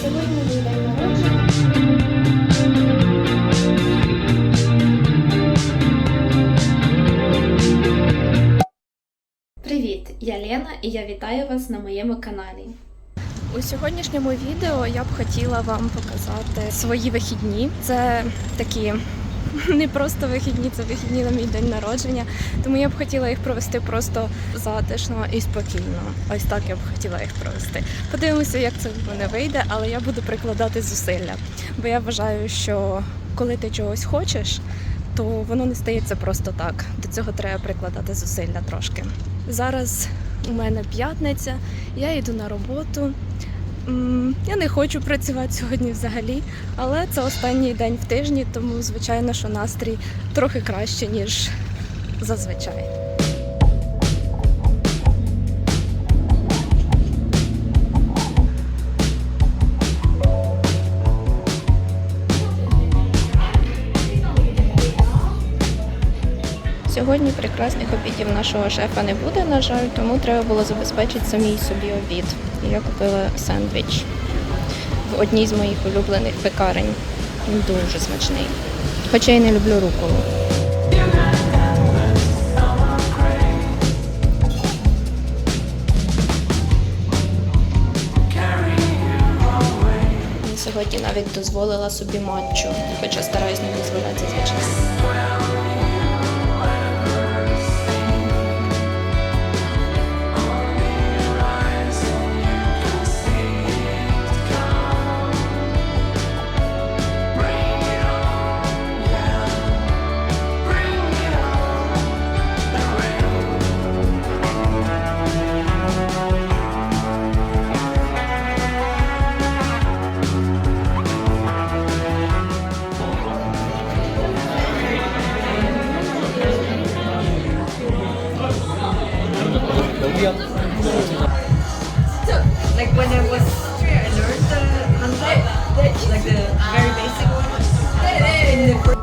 Сьогодні мій день народження. Привіт, я Лена і я вітаю вас на моєму каналі. У сьогоднішньому відео я б хотіла вам показати свої вихідні. Це такі не просто вихідні, це вихідні на мій день народження. Тому я б хотіла їх провести просто затишно і спокійно. Ось так я б хотіла їх провести. Подивимося, як це в мене вийде, але я буду прикладати зусилля. Бо я вважаю, що коли ти чогось хочеш, то воно не стається просто так. До цього треба прикладати зусилля трошки. Зараз у мене п'ятниця, я йду на роботу. Я не хочу працювати сьогодні взагалі, але це останній день в тижні, тому, звичайно, що настрій трохи краще, ніж зазвичай. Сьогодні прекрасних обідів нашого шефа не буде, на жаль, тому треба було забезпечити самій собі обід. І я купила сендвіч в одній з моїх улюблених пекарень. Він дуже смачний. Хоча я не люблю руколу. Я сьогодні навіть дозволила собі матчу, хоча стараюсь не дозволяти звичайно. Like when I was 3, I learned the handle, like the very basic one. In the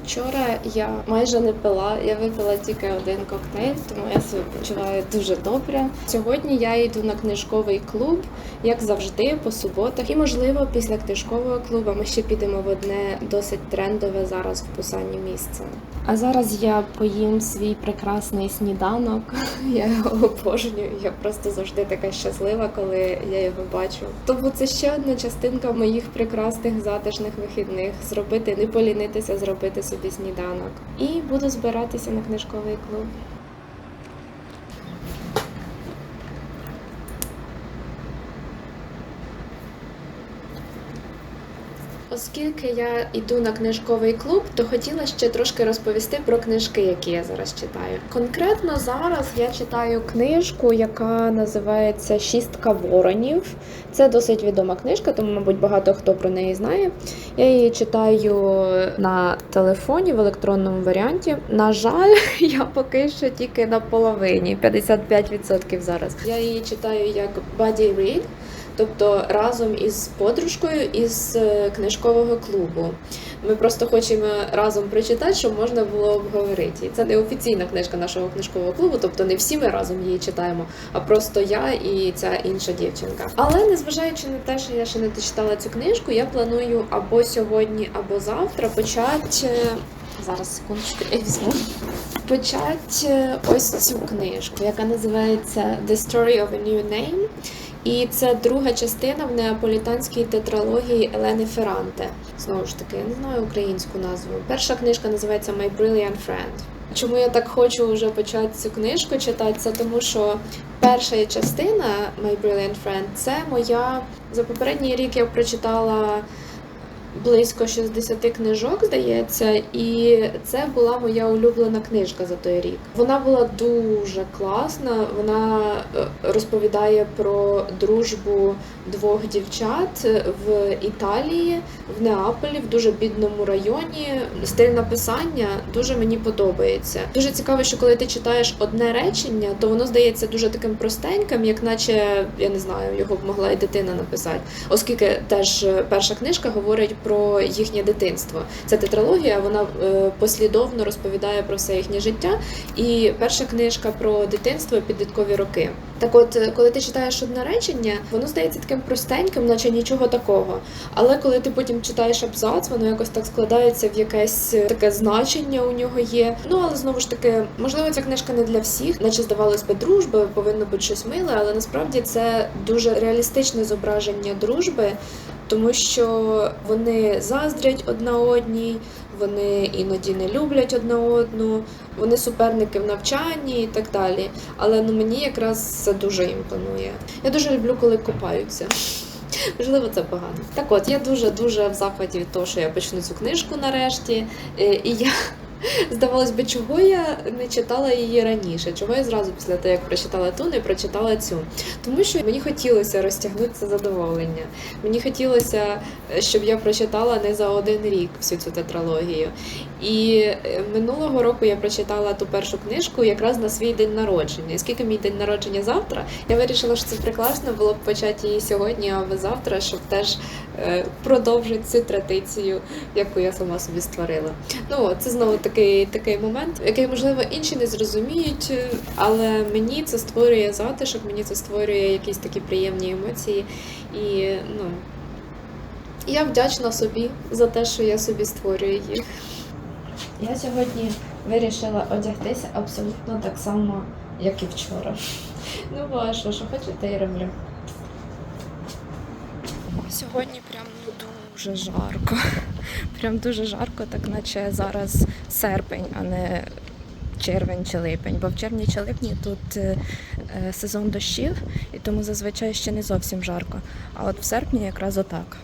Вчора я майже не пила, я випила тільки один коктейль, тому я себе почуваю дуже добре. Сьогодні я йду на книжковий клуб, як завжди, по суботах. І, можливо, після книжкового клубу ми ще підемо в одне досить трендове зараз в Пусані місце. А зараз я поїм свій прекрасний сніданок. Я його обожнюю, я просто завжди така щаслива, коли я його бачу. Тому це ще одна частинка моїх прекрасних затишних вихідних. Зробити, не полінитися, зробити собі сніданок. І буду збиратися на книжковий клуб. Оскільки я йду на книжковий клуб, то хотіла ще трошки розповісти про книжки, які я зараз читаю. Конкретно зараз я читаю книжку, яка називається «Шістка воронів». Це досить відома книжка, тому, мабуть, багато хто про неї знає. Я її читаю на телефоні в електронному варіанті. На жаль, я поки що тільки на половині, 55% зараз. Я її читаю як buddy read. Тобто разом із подружкою із книжкового клубу. Ми просто хочемо разом прочитати, щоб можна було обговорити. Це не офіційна книжка нашого книжкового клубу, тобто не всі ми разом її читаємо, а просто я і ця інша дівчинка. Але незважаючи на те, що я ще не дочитала цю книжку, я планую або сьогодні, або завтра почати... Зараз, секундочку, я візьму. Почати ось цю книжку, яка називається «The Story of a New Name». І це друга частина в неаполітанській тетралогії Елени Ферранте. Знову ж таки, я не знаю українську назву. Перша книжка називається My Brilliant Friend. Чому я так хочу вже почати цю книжку читати? Це тому, що перша частина My Brilliant Friend – це моя... За попередній рік я прочитала близько 60 книжок, здається, і це була моя улюблена книжка за той рік. Вона була дуже класна. Вона розповідає про дружбу двох дівчат в Італії, в Неаполі, в дуже бідному районі. Стиль написання дуже мені подобається. Дуже цікаво, що коли ти читаєш одне речення, то воно здається дуже таким простеньким, як наче, я не знаю, його б могла і дитина написати. Оскільки теж перша книжка говорить про їхнє дитинство. Це тетралогія, вона послідовно розповідає про все їхнє життя. І перша книжка про дитинство і підліткові роки. Так от, коли ти читаєш одне речення, воно здається таким простеньким, наче нічого такого. Але коли ти потім читаєш абзац, воно якось так складається в якесь таке значення у нього є. Ну, але знову ж таки, можливо, ця книжка не для всіх, наче здавалось би, дружби, повинно бути щось миле, але насправді це дуже реалістичне зображення дружби, тому що вони заздрять одна одній, вони іноді не люблять одна одну, вони суперники в навчанні і так далі. Але мені якраз це дуже імпонує. Я дуже люблю, коли копаються. Можливо, це погано. Так от, я дуже-дуже в захваті від того, що я почну цю книжку нарешті. І я, здавалось би, чого я не читала її раніше? Чого я зразу після того, як прочитала ту, не прочитала цю? Тому що мені хотілося розтягнути це задоволення. Мені хотілося, щоб я прочитала не за один рік всю цю тетралогію. І минулого року я прочитала ту першу книжку якраз на свій день народження. І оскільки мій день народження завтра, я вирішила, що це прекрасно було б почати її сьогодні або завтра, щоб теж продовжити цю традицію, яку я сама собі створила. Ну, це знову такий момент, який, можливо, інші не зрозуміють, але мені це створює затишок, мені це створює якісь такі приємні емоції. І, я вдячна собі за те, що я собі створюю їх. Я сьогодні вирішила одягтися абсолютно так само, як і вчора. Ну, а що хочу, те й роблю. Сьогодні прям дуже жарко. Прям дуже жарко, так наче зараз серпень, а не червень чи липень. Бо в червні чи липні тут сезон дощів, і тому зазвичай ще не зовсім жарко. А от в серпні якраз отак.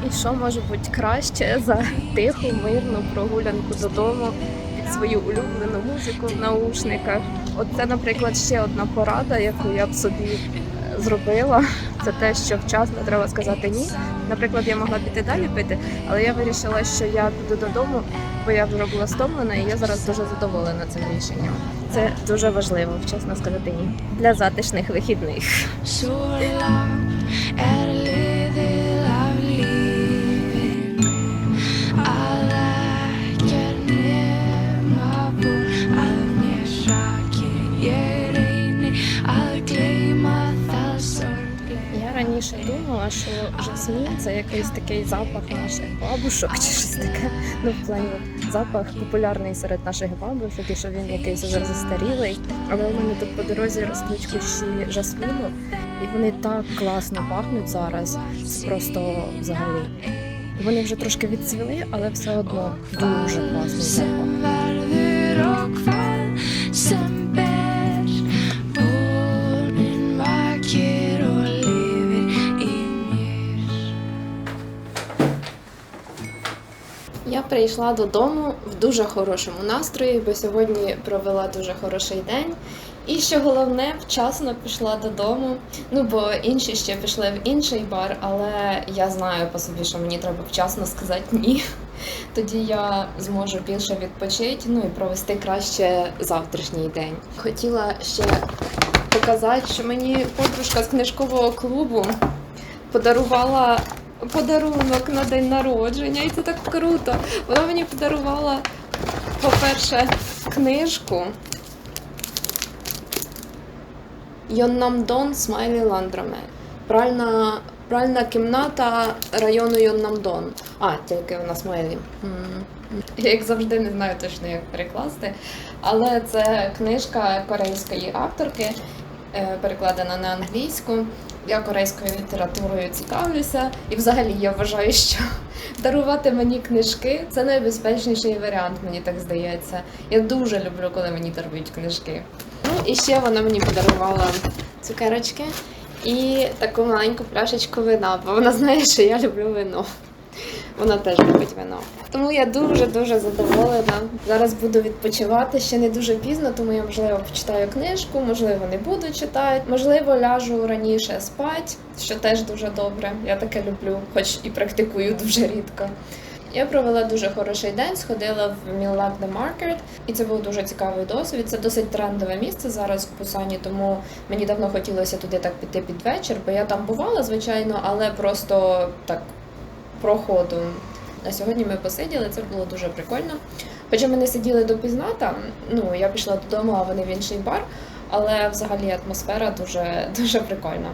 І що може бути краще за тиху, мирну прогулянку додому під свою улюблену музику в наушниках. От це, наприклад, ще одна порада, яку я б собі зробила. Це те, що вчасно треба сказати ні. Наприклад, я могла піти далі пити, але я вирішила, що я піду додому, бо я вже була стомлена, і я зараз дуже задоволена цим рішенням. Це дуже важливо, вчасно сказати ні. Для затишних вихідних. Så langt er det livet av livet. Alle er nema bort að mér sakir. Ég reyni að gleyma það sorglega. Я раніше думала, що жасмін – це якийсь такий запах наших бабушок чи щось таке. Ну, в плані запах популярний серед наших бабушок, і що він якийсь вже застарілий. Але у мене тут по дорозі ростуть кущі жасміну, і вони так класно пахнуть зараз. Це просто взагалі. Вони вже трошки відцвіли, але все одно дуже класний запах. Sem verður og hvað sem ber. Vonin vakir og lifir í mér. Я прийшла додому в дуже хорошому настрої, бо сьогодні провела дуже хороший день. І що головне, вчасно пішла додому. Ну, бо інші ще пішли в інший бар, але я знаю по собі, що мені треба вчасно сказати ні. Тоді я зможу більше відпочити, ну і провести краще завтрашній день. Хотіла ще показати, що мені подружка з книжкового клубу подарувала подарунок на день народження, і це так круто. Вона мені подарувала, по-перше, книжку Йоннамдон Смайлі Ландраме. Пральна кімната району Йоннамдон. Тільки вона Смайлі. Я, як завжди, не знаю точно, як перекласти. Але це книжка корейської авторки, перекладена на англійську. Я корейською літературою цікавлюся. І взагалі я вважаю, що дарувати мені книжки – це найбезпечніший варіант, мені так здається. Я дуже люблю, коли мені дарують книжки. Ну, і ще вона мені подарувала цукерочки і таку маленьку пляшечку вина, бо вона знає, що я люблю вино. Вона теж любить вино. Тому я дуже-дуже задоволена. Зараз буду відпочивати, ще не дуже пізно, тому я, можливо, почитаю книжку, можливо, не буду читати, можливо, ляжу раніше спати, що теж дуже добре. Я таке люблю, хоч і практикую дуже рідко. Я провела дуже хороший день, сходила в Міллак The Market, і це був дуже цікавий досвід. Це досить трендове місце зараз в Пусані, тому мені давно хотілося туди так піти під вечір, бо я там бувала, звичайно, але просто так проходу. На сьогодні ми посиділи, це було дуже прикольно. Хоча ми не сиділи допізна там, я пішла додому, а вони в інший бар, але взагалі атмосфера дуже, дуже прикольна.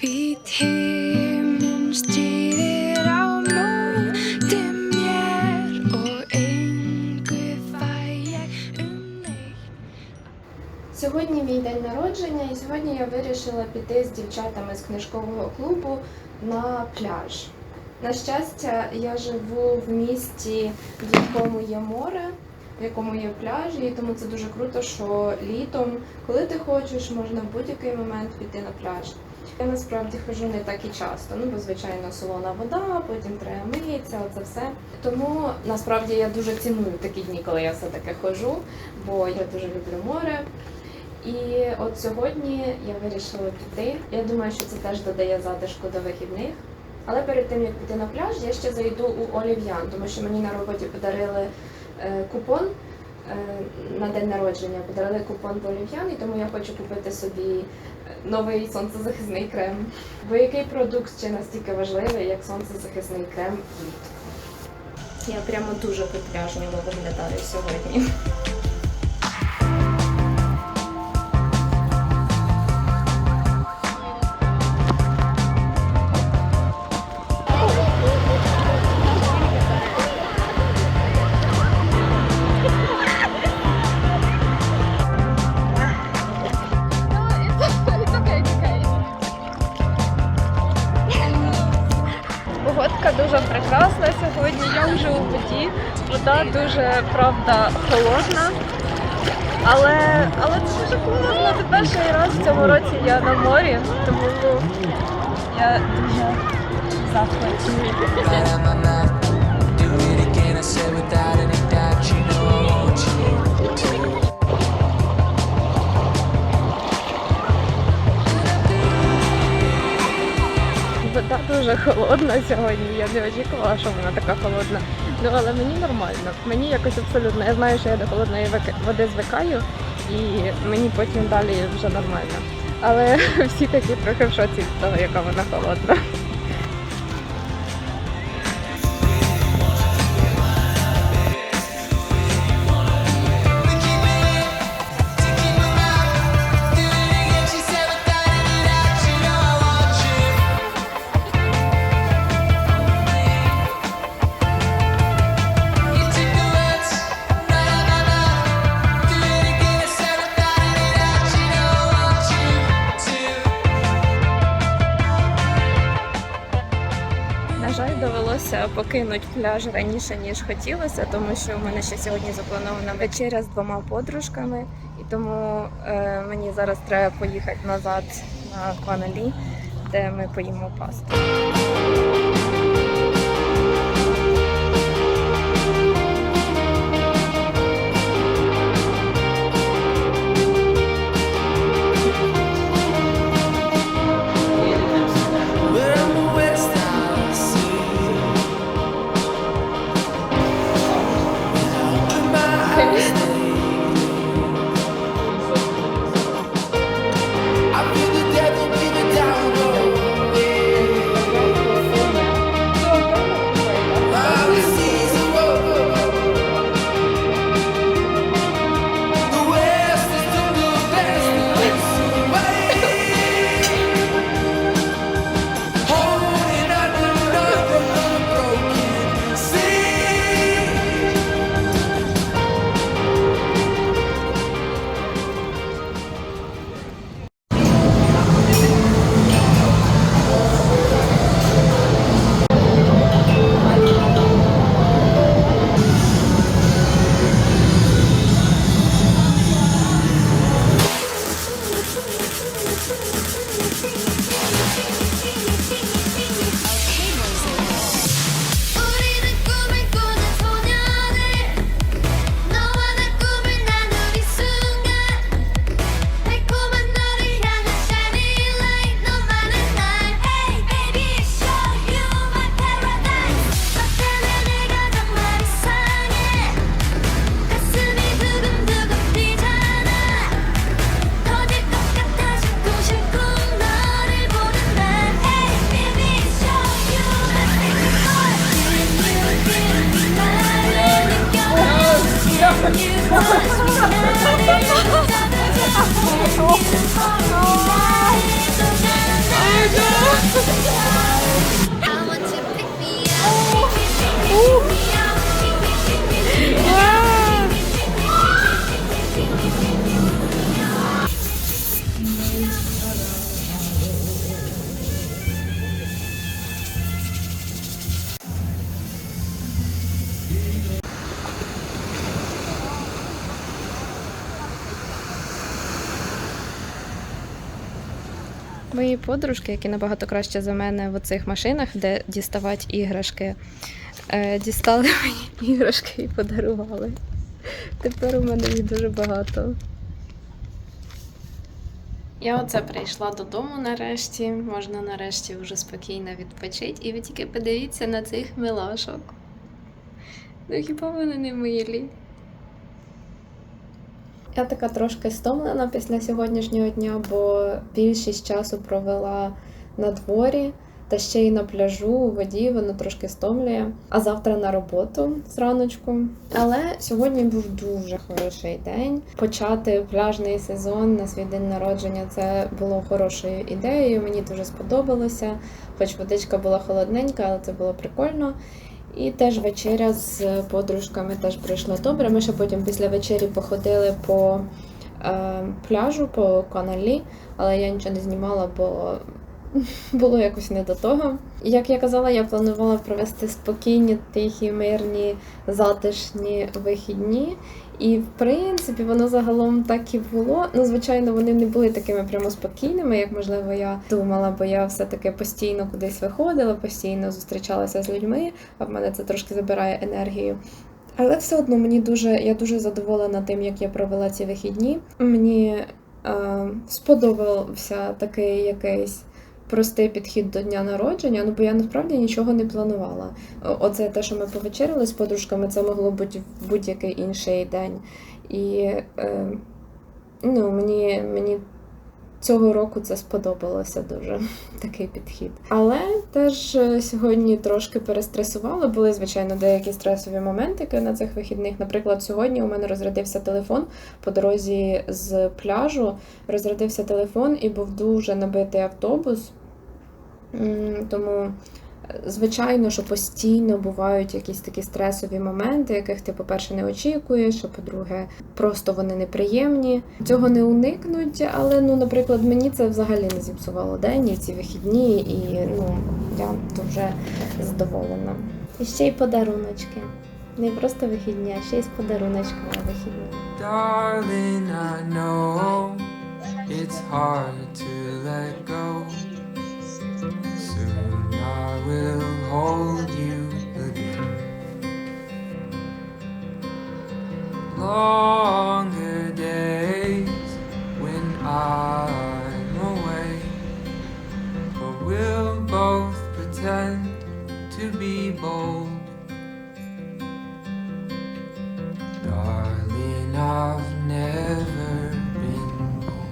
Hvít himinn stríðir á móti mér og engu fæ ég neitt. Сьогодні мій день народження, і сьогодні я вирішила піти з дівчатами з книжкового клубу на пляж. На щастя, я живу в місті, в якому є море, в якому є пляжі, і тому це дуже круто, що літом, коли ти хочеш, можна в будь-який момент піти на пляж. Я насправді ходжу не так і часто, бо, звичайно, солона вода, потім треба митися, оце все. Тому, насправді, я дуже ціную такі дні, коли я все-таки ходжу, бо я дуже люблю море. І от сьогодні я вирішила піти. Я думаю, що це теж додає затишку до вихідних. Але перед тим, як піти на пляж, я ще зайду у Олів'ян, тому що мені на роботі подарили купон на день народження, подарили купон в Олів'ян, і тому я хочу купити собі новий сонцезахисний крем. Бо який продукт ще настільки важливий, як сонцезахисний крем влітку. Я прямо дуже по-пляжньому виглядаю сьогодні. вода дуже, правда, холодна. Але це дуже класно. Це перший раз в цьому році я на морі, тому я дуже в захваті. Do it again, I said without any doubt, you know I want you. Вода дуже холодна сьогодні, я не очікувала, що вона така холодна. Ну, але мені нормально, мені якось абсолютно. Я знаю, що я до холодної води звикаю, і мені потім далі вже нормально. Але всі такі трохи в шоці від того, яка вона холодна. На жаль, довелося покинути пляж раніше, ніж хотілося, тому що в мене ще сьогодні запланована вечеря з 2 подружками, і тому мені зараз треба поїхати назад на Каналі, де ми поїмо пасту. We're on the west side sea. Open my eyes, I feel the devil beating down the road. All the seas are open. The west is to the best. Holding under a broken sea. 우리는 꿈을 꾸는 소녀들 너와 나 꿈을 나눌 이 순간 달콤한 너를 향한 shining light 너만은 날 Hey baby show you my paradise 너 때문에 내가 정말 이상해 가슴이 두근두근 뛰잖아 터질 것 같아 싱쿵싱쿵 너를 보는 날 Hey baby show you my secret heart 나를 느껴 I want to pick me up, pick me Мої подружки, які набагато краще за мене в оцих машинах, де діставати іграшки, дістали мені іграшки і подарували. Тепер у мене їх дуже багато. Я оце прийшла додому нарешті. Можна нарешті вже спокійно відпочити. І ви тільки подивіться на цих милашок. Ну хіба вони не милі? Я така трошки стомлена після сьогоднішнього дня, бо більшість часу провела на дворі, та ще й на пляжу, у воді, воно трошки стомлює. А завтра на роботу зраночку. Але сьогодні був дуже хороший день. Почати пляжний сезон на свій день народження – це було хорошою ідеєю, мені дуже сподобалося. Хоч водичка була холодненька, але це було прикольно. І теж вечеря з подружками теж пройшла добре. Ми ще потім після вечері походили по пляжу, по Каналі, але я нічого не знімала, бо було якось не до того. Як я казала, я планувала провести спокійні, тихі, мирні, затишні вихідні. І, в принципі, воно загалом так і було. Ну, звичайно, вони не були такими прямо спокійними, як, можливо, я думала, бо я все-таки постійно кудись виходила, постійно зустрічалася з людьми, а в мене це трошки забирає енергію. Але все одно я дуже задоволена тим, як я провела ці вихідні. Мені сподобався такий якийсь простий підхід до дня народження, ну бо я насправді нічого не планувала. Оце те, що ми повечеряли з подружками, це могло бути в будь-який інший день. І ну, мені цього року це сподобалося дуже, такий підхід. Але теж сьогодні трошки перестресувала, були, звичайно, деякі стресові моменти на цих вихідних. Наприклад, сьогодні у мене розрядився телефон по дорозі з пляжу, розрядився телефон і був дуже набитий автобус. Тому, звичайно, що постійно бувають якісь такі стресові моменти, яких ти, по-перше, не очікуєш, а по-друге, просто вони неприємні. Цього не уникнуть, але, ну, наприклад, мені це взагалі не зіпсувало день і ці вихідні, і, ну, я дуже задоволена. І ще й подаруночки. Не просто вихідні, а ще й з подаруночками на вихідні. Darling, I know it's hard to let go. Soon I will hold you again. Longer days when I'm away, but we'll both pretend to be bold. Darling, I've never been bold.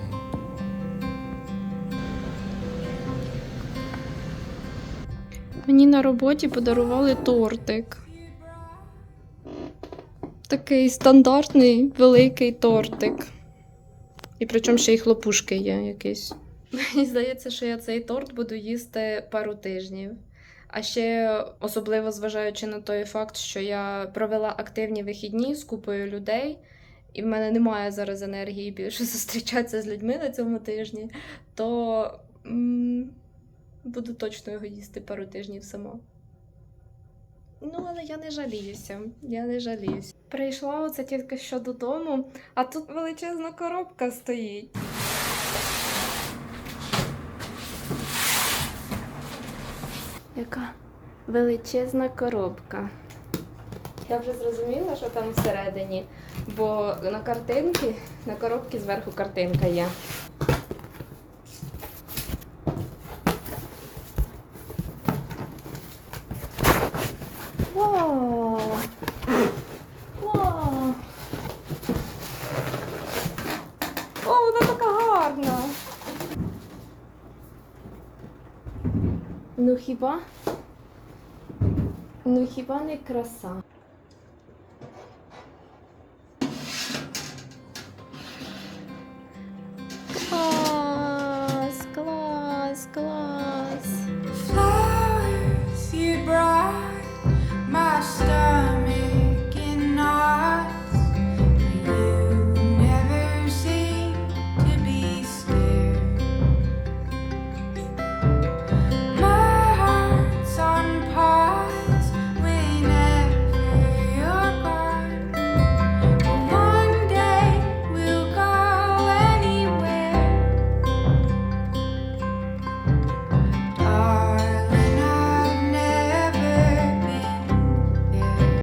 Мені на роботі подарували тортик. Такий стандартний великий тортик. І причому ще й хлопушки є якісь. Мені здається, що я цей торт буду їсти пару тижнів. А ще особливо зважаючи на той факт, що я провела активні вихідні з купою людей, і в мене немає зараз енергії більше зустрічатися з людьми на цьому тижні, то буду точно його їсти пару тижнів сама. Ну, але я не жаліюся. Прийшла оце тільки що додому, а тут величезна коробка стоїть. Яка величезна коробка. Я вже зрозуміла, що там всередині, бо на коробці зверху картинка є. Вау! Вау! О, вона така гарна! Ну хіба не краса?